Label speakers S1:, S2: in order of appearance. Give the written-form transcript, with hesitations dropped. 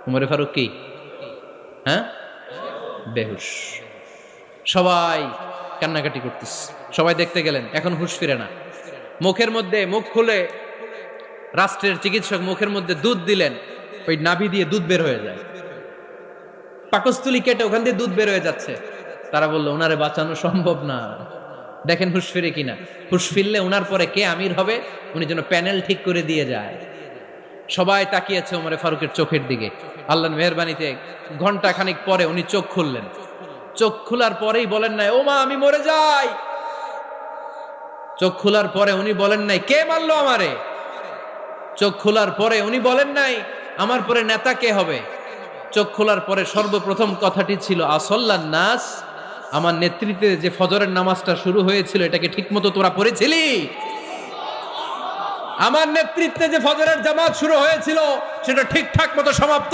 S1: উমরে ফারুক কি হ্যাঁ বেহুশ। সবাই কান্নাকাটি করতেছে, সবাই দেখতে গেলেন, এখন হুঁশ ফিরে না। মুখের মধ্যে মুখ খুলে রাষ্ট্রের চিকিৎসক মুখের মধ্যে দুধ দিলেন, ওই নাভি দিয়ে দুধ বের হয়ে যায়, পাকস্থলী কেটে ওখান দিয়ে দুধ বের হয়ে যাচ্ছে। তারা বললো ওনারে বাঁচানো সম্ভব না, দেখেন হুঁশ ফিরে কিনা। হুঁশ ফিরলে ওনার পরে কে আমির হবে, উনি যেন প্যানেল ঠিক করে দিয়ে যায়। সবাই তাকিয়েছে ওমরে ফারুকের চোখের দিকে। আল্লাহর মেহেরবানিতে ঘন্টা খানিক পরে উনি চোখ খুললেন। চোখ খোলার পরেই বলেন নাই ও মা আমি মরে যাই। চোখ খোলার পরে উনি বলেন নাই কে মারলো আমারে। চোখ খোলার পরে উনি বলেন নাই আমার পরে নেতা কে হবে। চোখ খোলার পরে সর্বপ্রথম কথাটি ছিল আসল্লান নাস, আমার নেতৃত্বে যে ফজরের নামাজটা শুরু হয়েছিল এটাকে ঠিকমতো তোরা পড়েছিলি? আমার নেতৃত্বে যে ফজরের জামাত শুরু হয়েছিল সেটা ঠিকঠাক মতো সমাপ্ত